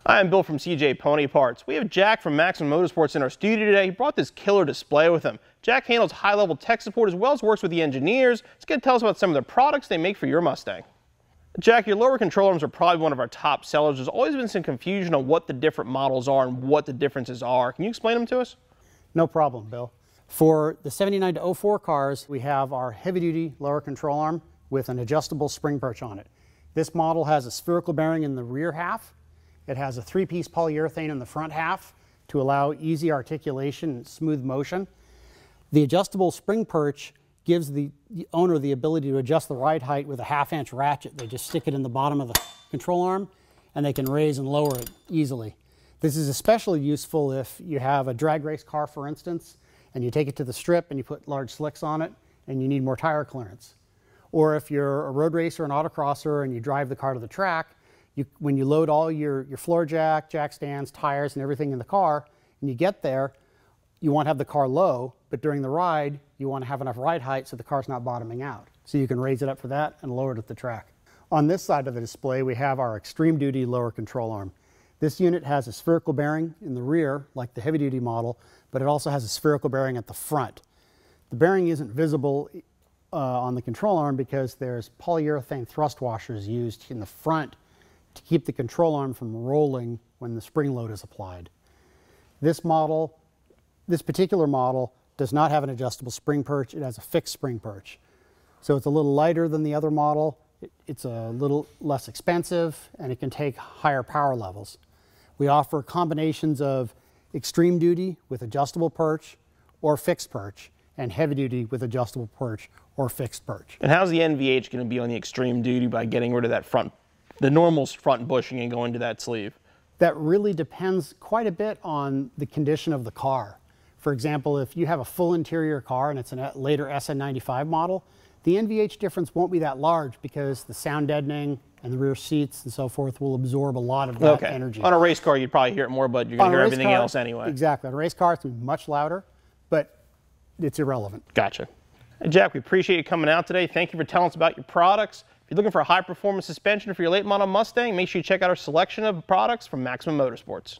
Hi, I'm Bill from CJ Pony Parts. We have Jack from Maximum Motorsports in our studio today. He brought this killer display with him. Jack handles high-level tech support as well as works with the engineers. He's going to tell us about some of the products they make for your Mustang. Jack, your lower control arms are probably one of our top sellers. There's always been some confusion on what the different models are and what the differences are. Can you explain them to us? No problem, Bill. For the 79 to 04 cars, we have our heavy-duty lower control arm with an adjustable spring perch on it. This model has a spherical bearing in the rear half. It has a three-piece polyurethane in the front half to allow easy articulation and smooth motion. The adjustable spring perch gives the owner the ability to adjust the ride height with a half-inch ratchet. They just stick it in the bottom of the control arm and they can raise and lower it easily. This is especially useful if you have a drag race car, for instance, and you take it to the strip and you put large slicks on it and you need more tire clearance. Or if you're a road racer, an autocrosser, and you drive the car to the track, when you load all your floor jack stands, tires, and everything in the car, and you get there, you want to have the car low, but during the ride, you want to have enough ride height so the car's not bottoming out. So you can raise it up for that and lower it at the track. On this side of the display, we have our extreme duty lower control arm. This unit has a spherical bearing in the rear, like the heavy duty model, but it also has a spherical bearing at the front. The bearing isn't visible on the control arm because there's polyurethane thrust washers used in the front to keep the control arm from rolling when the spring load is applied. This particular model does not have an adjustable spring perch. It has a fixed spring perch. So it's a little lighter than the other model. It's a little less expensive and it can take higher power levels. We offer combinations of extreme duty with adjustable perch or fixed perch and heavy duty with adjustable perch or fixed perch. And how's the NVH going to be on the extreme duty by getting rid of that the normal front bushing and going to that sleeve? That really depends quite a bit on the condition of the car. For example, if you have a full interior car and it's a later SN95 model, the NVH difference won't be that large because the sound deadening and the rear seats and so forth will absorb a lot of that energy. On a race car, you'd probably hear it more, but you're going to hear everything else anyway. Exactly. On a race car, it's going to be much louder, but it's irrelevant. Gotcha. Hey, Jack, we appreciate you coming out today. Thank you for telling us about your products. If you're looking for a high-performance suspension for your late model Mustang, make sure you check out our selection of products from Maximum Motorsports.